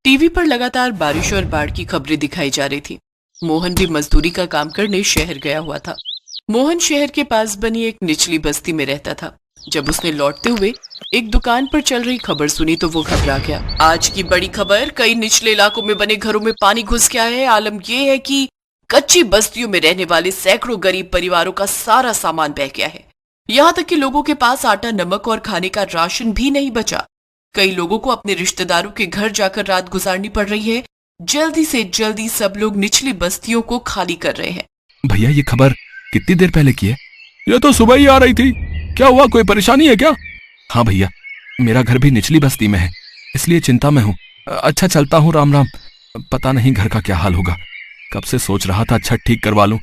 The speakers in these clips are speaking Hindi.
टीवी पर लगातार बारिश और बाढ़ की खबरें दिखाई जा रही थी। मोहन भी मजदूरी का काम करने शहर गया हुआ था। मोहन शहर के पास बनी एक निचली बस्ती में रहता था। जब उसने लौटते हुए एक दुकान पर चल रही खबर सुनी तो वो घबरा गया। आज की बड़ी खबर, कई निचले इलाकों में बने घरों में पानी घुस गया है। आलम यह है कि कच्ची बस्तियों में रहने वाले सैकड़ों गरीब परिवारों का सारा सामान बह गया है। यहाँ तक कि लोगों के पास आटा, नमक और खाने का राशन भी नहीं बचा। कई लोगों को अपने रिश्तेदारों के घर जाकर रात गुजारनी पड़ रही है। जल्दी से जल्दी सब लोग निचली बस्तियों को खाली कर रहे हैं। भैया, ये खबर कितनी देर पहले की है? ये तो सुबह ही आ रही थी। क्या हुआ, कोई परेशानी है क्या? हाँ भैया, मेरा घर भी निचली बस्ती में है, इसलिए चिंता में हूँ। अच्छा, चलता हूँ, राम राम। पता नहीं घर का क्या हाल होगा। कब से सोच रहा था छत ठीक करवा लूं,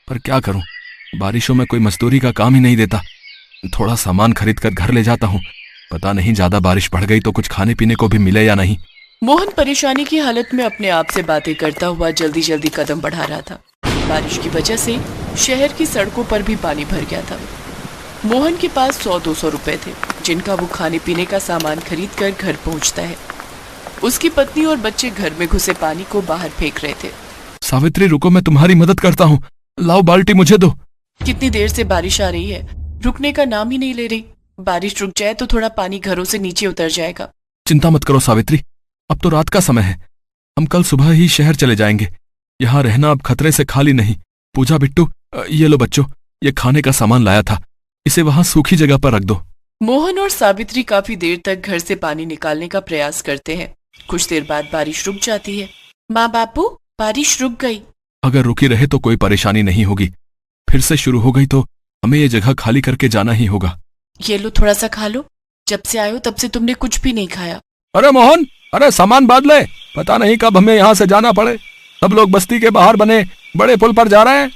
पर क्या करूं, बारिशों में कोई मजदूरी का काम ही नहीं देता। थोड़ा सामान खरीद कर घर ले जाता हूं। पता नहीं ज्यादा बारिश बढ़ गई तो कुछ खाने पीने को भी मिले या नहीं। मोहन परेशानी की हालत में अपने आप से बातें करता हुआ जल्दी जल्दी कदम बढ़ा रहा था। बारिश की वजह से शहर की सड़कों पर भी पानी भर गया था। मोहन के पास 100-200 रुपए थे, जिनका वो खाने पीने का सामान खरीद कर घर पहुंचता है। उसकी पत्नी और बच्चे घर में घुसे पानी को बाहर फेंक रहे थे। सावित्री, रुको, मैं तुम्हारी मदद करता हूँ। लाओ, बाल्टी मुझे दो। कितनी देर से बारिश आ रही है, रुकने का नाम ही नहीं ले रही। बारिश रुक जाए तो थोड़ा पानी घरों से नीचे उतर जाएगा। चिंता मत करो सावित्री, अब तो रात का समय है। हम कल सुबह ही शहर चले जाएंगे। यहाँ रहना अब खतरे से खाली नहीं। पूजा, बिट्टू, ये लो बच्चों, ये खाने का सामान लाया था, इसे वहां सूखी जगह पर रख दो। मोहन और सावित्री काफी देर तक घर से पानी निकालने का प्रयास करते हैं। कुछ देर बाद बारिश रुक जाती है। माँ बापू, बारिश रुक गई। अगर रुकी रहे तो कोई परेशानी नहीं होगी, फिर से शुरू हो गई तो हमें ये जगह खाली करके जाना ही होगा। ये लो, थोड़ा सा खा लो। जब से आए हो तब से तुमने कुछ भी नहीं खाया। अरे मोहन, अरे सामान बांध ले, पता नहीं कब हमें यहाँ से जाना पड़े। सब लोग बस्ती के बाहर बने बड़े पुल पर जा रहे हैं।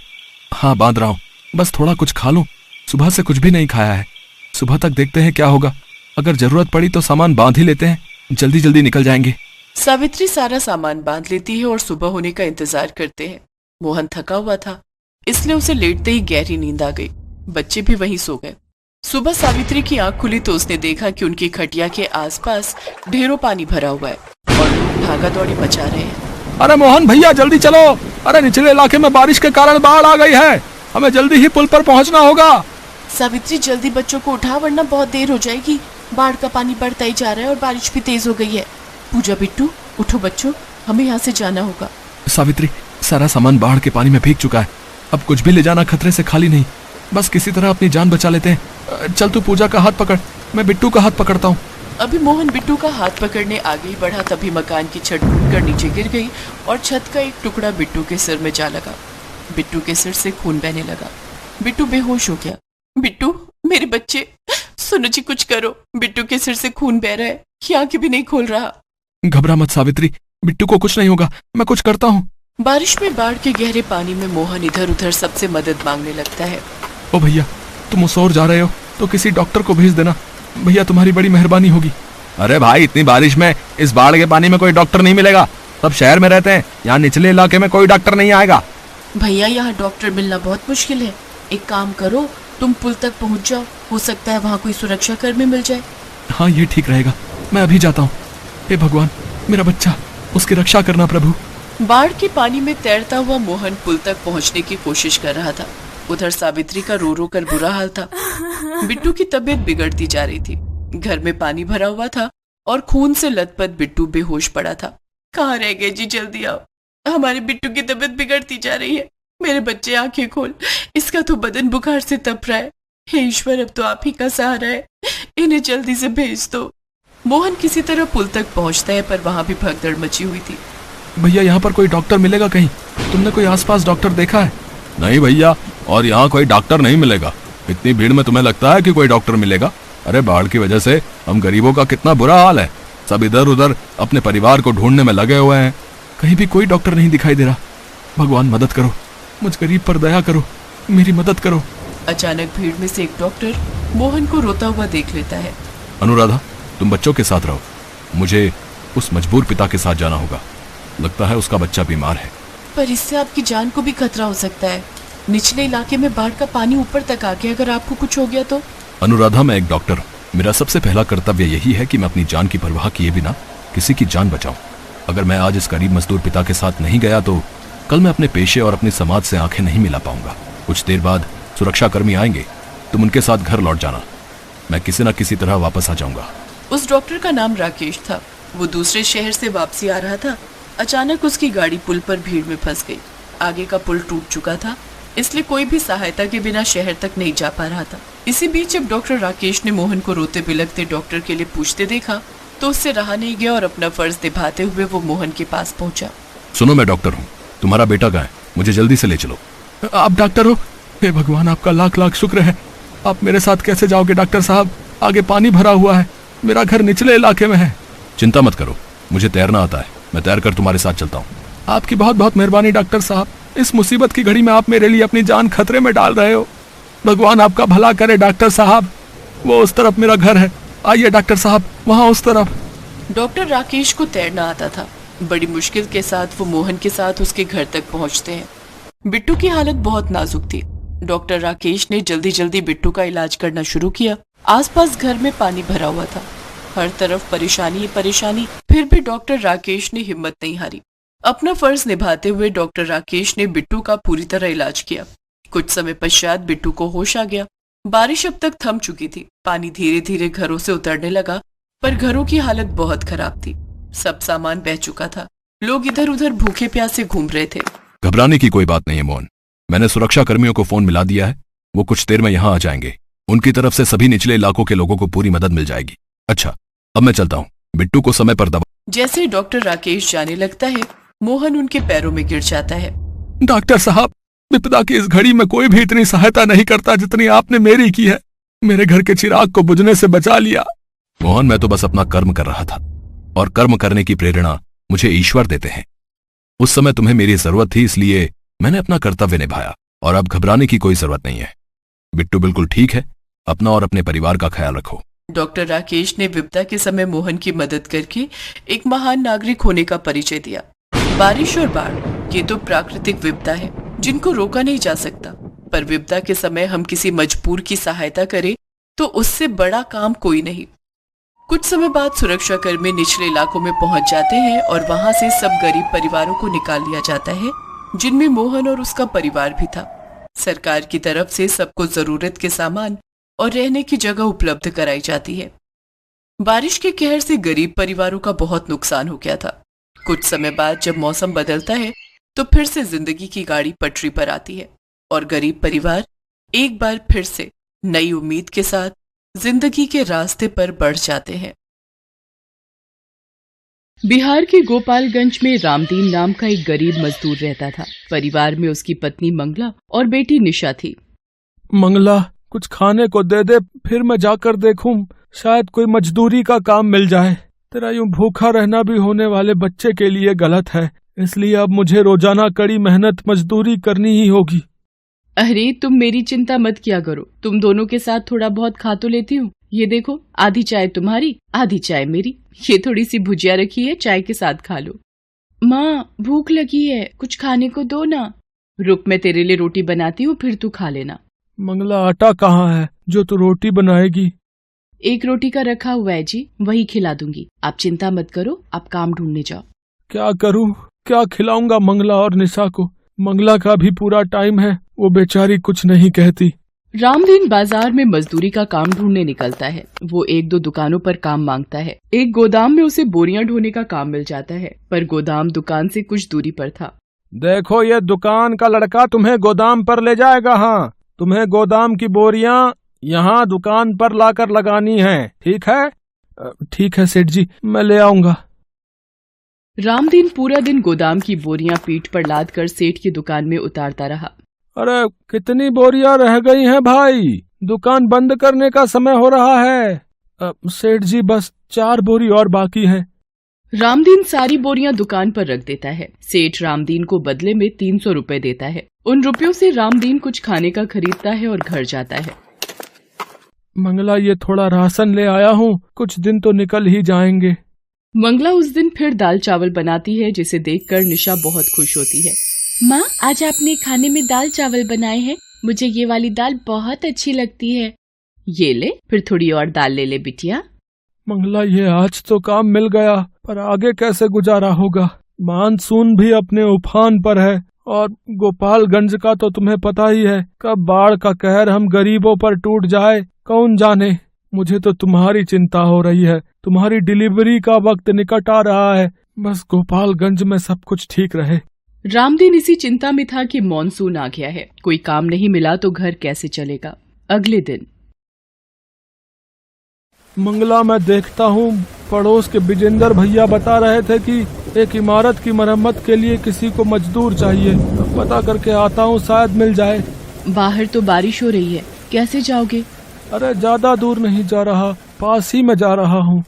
हाँ, बांध रहा हूँ, बस थोड़ा कुछ खा लूं। सुबह से कुछ भी नहीं खाया है। सुबह तक देखते हैं क्या होगा। अगर जरूरत पड़ी तो सामान बांध ही लेते हैं, जल्दी जल्दी निकल जाएंगे। सावित्री सारा सामान बांध लेती है और सुबह होने का इंतजार करते हैं। मोहन थका हुआ था, इसलिए उसे लेटते ही गहरी नींद आ गई। बच्चे भी वहीं सो गए। सुबह सावित्री की आंख खुली तो उसने देखा कि उनकी खटिया के आसपास ढेरों पानी भरा हुआ है और लोग भागा दौड़ी मचा रहे हैं। अरे मोहन भैया, जल्दी चलो। अरे निचले इलाके में बारिश के कारण बाढ़ आ गई है, हमें जल्दी ही पुल पर पहुंचना होगा। सावित्री, जल्दी बच्चों को उठा, वरना बहुत देर हो जाएगी। बाढ़ का पानी बढ़ता ही जा रहा है और बारिश भी तेज हो गई है। पूजा, बिट्टू, उठो बच्चों, हमें यहाँ से जाना होगा। सावित्री, सारा सामान बाढ़ के पानी में भीग चुका है। अब कुछ भी ले जाना खतरे से खाली नहीं। बस किसी तरह अपनी जान बचा लेते हैं। चल तू पूजा का हाथ पकड़, मैं बिट्टू का हाथ पकड़ता हूँ। अभी मोहन बिट्टू का हाथ पकड़ने आगे ही बढ़ा, तभी मकान की छत टूटकर नीचे गिर गई और छत का एक टुकड़ा बिट्टू के सिर में जा लगा। बिट्टू के सिर से खून बहने लगा। बिट्टू बेहोश हो गया। बिट्टू, मेरे बच्चे, सुनो जी, कुछ करो। बिट्टू के सिर से खून बह रहा है, ये आंखें भी नहीं खोल रहा। घबरा मत सावित्री, बिट्टू को कुछ नहीं होगा, मैं कुछ करता हूँ। बारिश में बाढ़ के गहरे पानी में मोहन इधर उधर सबसे मदद मांगने लगता है। ओ भैया, तुम उस ओर जा रहे हो तो किसी डॉक्टर को भेज देना। भैया, तुम्हारी बड़ी मेहरबानी होगी। अरे भाई, इतनी बारिश में इस बाढ़ के पानी में कोई डॉक्टर नहीं मिलेगा। सब शहर में रहते हैं, यहाँ निचले इलाके में कोई डॉक्टर नहीं आएगा। भैया, यहाँ डॉक्टर मिलना बहुत मुश्किल है। एक काम करो, तुम पुल तक पहुँच जाओ, हो सकता है वहाँ कोई सुरक्षा कर्मी मिल जाए। हाँ, ये ठीक रहेगा, मैं अभी जाता हूँ। हे भगवान, मेरा बच्चा, उसकी रक्षा करना प्रभु। बाढ़ के पानी में तैरता हुआ मोहन पुल तक पहुंचने की कोशिश कर रहा था। उधर सावित्री का रो रो कर बुरा हाल था। बिट्टू की तबीयत बिगड़ती जा रही थी। घर में पानी भरा हुआ था और खून से लथपथ बिट्टू बेहोश पड़ा था। कहाँ रह गए जी, जल्दी आओ, हमारे बिट्टू की तबीयत बिगड़ती जा रही है। मेरे बच्चे, आंखें खोल, इसका तो बदन बुखार से तप रहा है। हे ईश्वर, अब तो आप ही का सहारा है, इन्हें जल्दी से भेज दो। मोहन किसी तरह पुल तक पहुंचता है, पर वहां भी भगदड़ मची हुई थी। भैया, यहाँ पर कोई डॉक्टर मिलेगा कहीं? तुमने कोई आसपास डॉक्टर देखा है? नहीं भैया, और यहाँ कोई डॉक्टर नहीं मिलेगा। इतनी भीड़ में तुम्हें लगता है कि कोई डॉक्टर मिलेगा? अरे बाढ़ की वजह से हम गरीबों का कितना बुरा हाल है। सब इधर उधर अपने परिवार को ढूंढने में लगे हुए हैं। कहीं भी कोई डॉक्टर नहीं दिखाई दे रहा। भगवान, मदद करो, मुझ गरीब पर दया करो, मेरी मदद करो। अचानक भीड़ में से एक डॉक्टर मोहन को रोता हुआ देख लेता है। अनुराधा, तुम बच्चों के साथ रहो, मुझे उस मजबूर पिता के साथ जाना होगा। लगता है उसका बच्चा बीमार है। पर इससे आपकी जान को भी खतरा हो सकता है। निचले इलाके में बाढ़ का पानी ऊपर तक आ गया, अगर आपको कुछ हो गया तो? अनुराधा, मैं एक डॉक्टर हूँ। मेरा सबसे पहला कर्तव्य यही है कि मैं अपनी जान की परवाह किए बिना किसी की जान बचाऊं। अगर मैं आज इस गरीब मजदूर पिता के साथ नहीं गया तो कल मैं अपने पेशे और अपनी समाज से आंखें नहीं मिला पाऊंगा। कुछ देर बाद सुरक्षा कर्मी आएंगे, तुम उनके साथ घर लौट जाना, मैं किसी न किसी तरह वापस आ जाऊंगा। उस डॉक्टर का नाम राकेश था। वो दूसरे शहर से वापसी आ रहा था। अचानक उसकी गाड़ी पुल पर भीड़ में फंस गई। आगे का पुल टूट चुका था, इसलिए कोई भी सहायता के बिना शहर तक नहीं जा पा रहा था। इसी बीच जब डॉक्टर राकेश ने मोहन को रोते बिलखते डॉक्टर के लिए पूछते देखा तो उससे रहा नहीं गया और अपना फर्ज निभाते हुए वो मोहन के पास पहुंचा। सुनो, मैं डॉक्टर हूँ, तुम्हारा बेटा कहाँ है? मुझे जल्दी से ले चलो। आप डॉक्टर हो? हे भगवान, आपका लाख लाख शुक्र है। आप मेरे साथ कैसे जाओगे डॉक्टर साहब? आगे पानी भरा हुआ है, मेरा घर निचले इलाके में है। चिंता मत करो, मुझे तैरना आता है, मैं तैर कर तुम्हारे साथ चलता हूँ। आपकी बहुत बहुत मेहरबानी डॉक्टर साहब। इस मुसीबत की घड़ी में आप मेरे लिए अपनी जान खतरे में डाल रहे हो। भगवान आपका भला करे डॉक्टर साहब। वो उस तरफ मेरा घर है, आइए डॉक्टर साहब, वहाँ उस तरफ। डॉक्टर राकेश को तैरना आता था। बड़ी मुश्किल के साथ वो मोहन के साथ उसके घर तक पहुंचते हैं। बिट्टू की हालत बहुत नाजुक थी। डॉक्टर राकेश ने जल्दी जल्दी बिट्टू का इलाज करना शुरू किया। आसपास घर में पानी भरा हुआ था, हर तरफ परेशानी ही परेशानी। फिर भी डॉक्टर राकेश ने हिम्मत नहीं हारी। अपना फर्ज निभाते हुए डॉक्टर राकेश ने बिट्टू का पूरी तरह इलाज किया। कुछ समय पश्चात बिट्टू को होश आ गया। बारिश अब तक थम चुकी थी। पानी धीरे धीरे घरों से उतरने लगा, पर घरों की हालत बहुत खराब थी। सब सामान बह चुका था। लोग इधर उधर भूखे प्यासे घूम रहे थे। घबराने की कोई बात नहीं है मोहन, मैंने सुरक्षा कर्मियों को फोन मिला दिया है, वो कुछ देर में यहाँ आ जाएंगे। उनकी तरफ से सभी निचले इलाकों के लोगों को पूरी मदद मिल जाएगी। अच्छा, अब मैं चलता हूँ, बिट्टू को समय पर दबा। जैसे ही डॉक्टर राकेश जाने लगता है, मोहन उनके पैरों में गिर जाता है। डॉक्टर साहब, विपदा की इस घड़ी में कोई भी इतनी सहायता नहीं करता जितनी आपने मेरी की है। मेरे घर के चिराग को बुझने से बचा लिया। मोहन, मैं तो बस अपना कर्म कर रहा था, और कर्म करने की प्रेरणा मुझे ईश्वर देते हैं। उस समय तुम्हें मेरी जरूरत थी, इसलिए मैंने अपना कर्तव्य निभाया, और अब घबराने की कोई जरूरत नहीं है। बिट्टू बिल्कुल ठीक है, अपना और अपने परिवार का ख्याल रखो। डॉक्टर राकेश ने विपदा के समय मोहन की मदद करके एक महान नागरिक होने का परिचय दिया। बारिश और बाढ़ ये तो प्राकृतिक विपदा है जिनको रोका नहीं जा सकता, पर विपदा के समय हम किसी मजबूर की सहायता करें तो उससे बड़ा काम कोई नहीं। कुछ समय बाद सुरक्षा कर्मी निचले इलाकों में पहुंच जाते हैं और वहां से सब गरीब परिवारों को निकाल लिया जाता है, जिनमें मोहन और उसका परिवार भी था। सरकार की तरफ से सबको जरूरत के सामान और रहने की जगह उपलब्ध कराई जाती है। बारिश के कहर से गरीब परिवारों का बहुत नुकसान हो गया था। कुछ समय बाद जब मौसम बदलता है तो फिर से जिंदगी की गाड़ी पटरी पर आती है और गरीब परिवार एक बार फिर से नई उम्मीद के साथ जिंदगी के रास्ते पर बढ़ जाते हैं। बिहार के गोपालगंज में रामदीन नाम का एक गरीब मजदूर रहता था। परिवार में उसकी पत्नी मंगला और बेटी निशा थी। मंगला, कुछ खाने को दे दे, फिर मैं जाकर देखूं, शायद कोई मजदूरी का काम मिल जाए। तेरा यूं भूखा रहना भी होने वाले बच्चे के लिए गलत है, इसलिए अब मुझे रोजाना कड़ी मेहनत मजदूरी करनी ही होगी। अरे तुम मेरी चिंता मत किया करो, तुम दोनों के साथ थोड़ा बहुत खा तो लेती हूँ। ये देखो, आधी चाय तुम्हारी आधी चाय मेरी। ये थोड़ी सी भुजिया रखी है, चाय के साथ खा लो। माँ, भूख लगी है, कुछ खाने को दो ना। रुक, मैं तेरे लिए रोटी बनाती हूँ, फिर तू खा लेना। मंगला, आटा कहाँ है जो तू रोटी बनाएगी? एक रोटी का रखा हुआ है जी, वही खिला दूंगी। आप चिंता मत करो, आप काम ढूंढने जाओ। क्या करूँ, क्या खिलाऊंगा मंगला और निशा को? मंगला का भी पूरा टाइम है, वो बेचारी कुछ नहीं कहती। रामदीन बाजार में मजदूरी का काम ढूंढने निकलता है। वो एक दो दुकानों पर काम मांगता है। एक गोदाम में उसे बोरियां ढोने का काम मिल जाता है, पर गोदाम दुकान से कुछ दूरी पर था। देखो, ये दुकान का लड़का तुम्हें गोदाम पर ले जाएगा। हाँ, तुम्हें गोदाम की बोरियां यहाँ दुकान पर लाकर लगानी है, ठीक है? ठीक है सेठ जी, मैं ले आऊंगा। रामदीन पूरा दिन गोदाम की बोरियां पीठ पर लाद कर सेठ की दुकान में उतारता रहा। अरे कितनी बोरियां रह गई हैं भाई, दुकान बंद करने का समय हो रहा है। सेठ जी, बस 4 बोरी और बाकी हैं। रामदीन सारी बोरियां दुकान पर रख देता है। सेठ रामदीन को बदले में 300 रुपए देता है। उन रुपयों से रामदीन कुछ खाने का खरीदता है और घर जाता है। मंगला, ये थोड़ा राशन ले आया हूँ, कुछ दिन तो निकल ही जाएंगे। मंगला उस दिन फिर दाल चावल बनाती है, जिसे देखकर निशा बहुत खुश होती है। माँ, आज आपने खाने में दाल चावल बनाए हैं, मुझे ये वाली दाल बहुत अच्छी लगती है। ये ले, फिर थोड़ी और दाल ले ले बिटिया। मंगला, ये आज तो काम मिल गया, पर आगे कैसे गुजारा होगा? मानसून भी अपने उफान पर है और गोपालगंज का तो तुम्हें पता ही है, कब बाढ़ का कहर हम गरीबों पर टूट जाए कौन जाने। मुझे तो तुम्हारी चिंता हो रही है, तुम्हारी डिलीवरी का वक्त निकट आ रहा है, बस गोपालगंज में सब कुछ ठीक रहे। रामदीन इसी चिंता में था कि मॉनसून आ गया है, कोई काम नहीं मिला तो घर कैसे चलेगा। अगले दिन मंगला, मैं देखता हूँ पड़ोस के विजेंद्र भैया बता रहे थे कि एक इमारत की मरम्मत के लिए किसी को मजदूर चाहिए। पता करके आता हूँ, शायद मिल जाए। बाहर तो बारिश हो रही है, कैसे जाओगे? अरे ज्यादा दूर नहीं जा रहा, पास ही में जा रहा हूँ।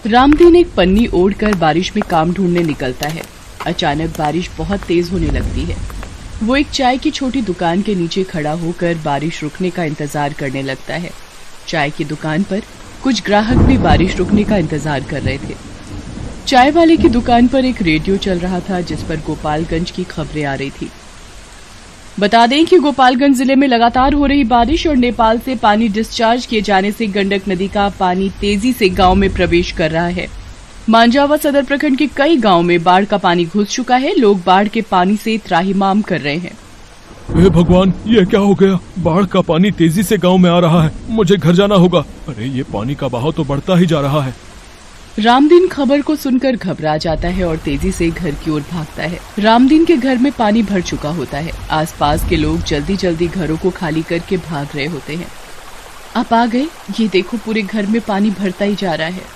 रामदीन एक पन्नी ओढ़कर बारिश में काम ढूंढने निकलता है। अचानक बारिश बहुत तेज होने लगती है। वो एक चाय की छोटी दुकान के नीचे खड़ा होकर बारिश रुकने का इंतजार करने लगता है। चाय की दुकान पर कुछ ग्राहक भी बारिश रुकने का इंतजार कर रहे थे। चाय वाले की दुकान पर एक रेडियो चल रहा था जिस पर गोपालगंज की खबरें आ रही थी। बता दें कि गोपालगंज जिले में लगातार हो रही बारिश और नेपाल से पानी डिस्चार्ज किए जाने से गंडक नदी का पानी तेजी से गांव में प्रवेश कर रहा है। मांझावा सदर प्रखंड के कई गांव में बाढ़ का पानी घुस चुका है। लोग बाढ़ के पानी से त्राहिमाम कर रहे हैं। हे भगवान, ये क्या हो गया? बाढ़ का पानी तेजी से गांव में आ रहा है, मुझे घर जाना होगा। अरे ये पानी का बहाव तो बढ़ता ही जा रहा है। रामदीन खबर को सुनकर घबरा जाता है और तेजी से घर की ओर भागता है। रामदीन के घर में पानी भर चुका होता है। आसपास के लोग जल्दी जल्दी घरों को खाली करके भाग रहे होते हैं। आप आ गए? ये देखो, पूरे घर में पानी भरता ही जा रहा है।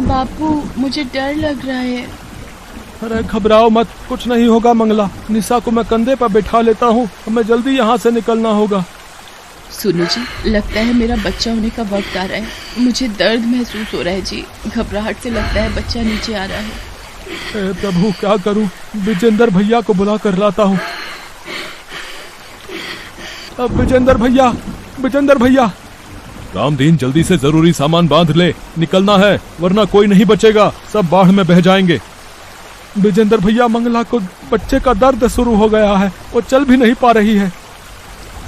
बापू, मुझे डर लग रहा है। अरे घबराओ मत, कुछ नहीं होगा मंगला। निशा को मैं कंधे पर बैठा लेता हूँ, हमें जल्दी यहाँ से निकलना होगा। सुनो जी, लगता है मेरा बच्चा होने का वक्त आ रहा है। मुझे दर्द महसूस हो रहा है जी, घबराहट से लगता है बच्चा नीचे आ रहा है। प्रभु, क्या करूँ? विजेंद्र भैया को बुला कर लाता हूँ। अब विजेंद्र भैया। रामदीन, जल्दी से जरूरी सामान बांध ले, निकलना है वरना कोई नहीं बचेगा, सब बाढ़ में बह जाएंगे। विजेंद्र भैया, मंगला को बच्चे का दर्द शुरू हो गया है, वो चल भी नहीं पा रही है।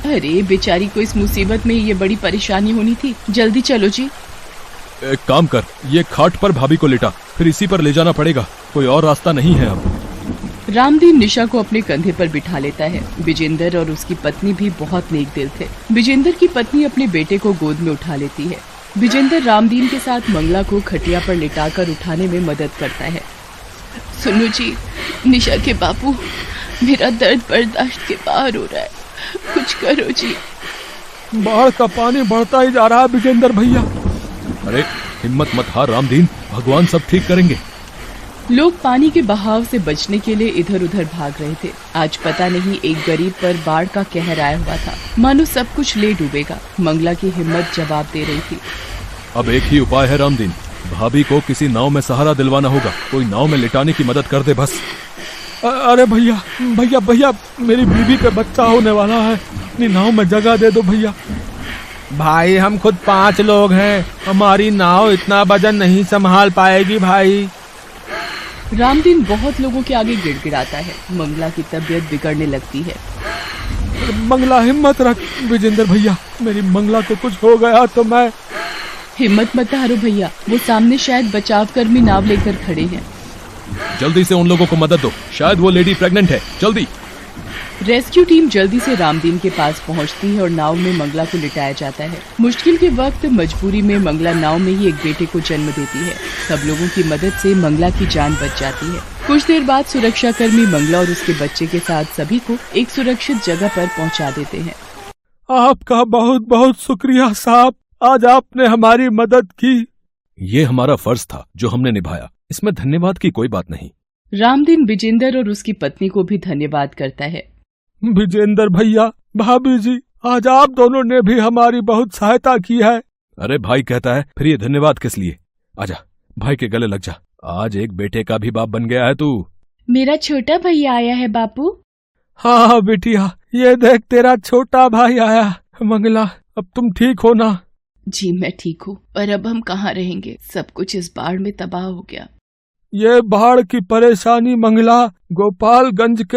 अरे बेचारी को इस मुसीबत में ये बड़ी परेशानी होनी थी। जल्दी चलो जी। एक काम कर, ये खाट पर भाभी को लेटा, फिर इसी पर ले जाना पड़ेगा, कोई और रास्ता नहीं है अब। रामदीन निशा को अपने कंधे पर बिठा लेता है। विजेंद्र और उसकी पत्नी भी बहुत नेक दिल थे। विजेंद्र की पत्नी अपने बेटे को गोद में उठा लेती है। विजेंद्र रामदीन के साथ मंगला को खटिया पर लिटाकर उठाने में मदद करता है। सुनो जी, निशा के बापू, मेरा दर्द बर्दाश्त के बाहर हो रहा है, कुछ करो जी। बाढ़ का पानी बढ़ता ही जा रहा है विजेंद्र भैया। अरे हिम्मत मत हार रामदीन, भगवान सब ठीक करेंगे। लोग पानी के बहाव से बचने के लिए इधर उधर भाग रहे थे। आज पता नहीं एक गरीब पर बाढ़ का कहर आया हुआ था, मानो सब कुछ ले डूबेगा। मंगला की हिम्मत जवाब दे रही थी। अब एक ही उपाय है रामदीन, भाभी को किसी नाव में सहारा दिलवाना होगा, कोई नाव में लिटाने की मदद कर दे बस। अरे भैया, मेरी बीवी पे बच्चा होने वाला है, अपनी नाव में जगह दे दो भैया। भाई, हम खुद 5 लोग हैं, हमारी नाव इतना वजन नहीं संभाल पाएगी भाई। रामदीन बहुत लोगों के आगे गिड़गिड़ाता है। मंगला की तबीयत बिगड़ने लगती है। मंगला, हिम्मत रख विजेंद्र भैया, मेरी मंगला को कुछ हो गया तो मैं। हिम्मत मत हारो भैया, वो सामने शायद बचाव कर्मी नाव लेकर खड़े हैं। जल्दी से उन लोगों को मदद दो, शायद वो लेडी प्रेग्नेंट है, जल्दी। रेस्क्यू टीम जल्दी से रामदीन के पास पहुंचती है और नाव में मंगला को लिटाया जाता है। मुश्किल के वक्त मजबूरी में मंगला नाव में ही एक बेटे को जन्म देती है। सब लोगों की मदद से मंगला की जान बच जाती है। कुछ देर बाद सुरक्षा कर्मी मंगला और उसके बच्चे के साथ सभी को एक सुरक्षित जगह पर पहुंचा देते हैं। आपका बहुत बहुत शुक्रिया साहब, आज आपने हमारी मदद की। ये हमारा फर्ज था जो हमने निभाया, इसमें धन्यवाद की कोई बात नहीं। रामदीन विजेंद्र और उसकी पत्नी को भी धन्यवाद करता है। विजेंद्र भैया, भाभी जी, आज आप दोनों ने भी हमारी बहुत सहायता की है। अरे भाई कहता है, फिर ये धन्यवाद किस लिए? आजा, भाई के गले लग जा, आज एक बेटे का भी बाप बन गया है तू। मेरा छोटा भैया आया है बापू। हाँ बिटिया, ये देख तेरा छोटा भाई आया। मंगला, अब तुम ठीक हो ना? जी मैं ठीक हूँ, पर अब हम कहाँ रहेंगे? सब कुछ इस बाढ़ में तबाह हो गया। ये बाढ़ की परेशानी मंगला गोपालगंज के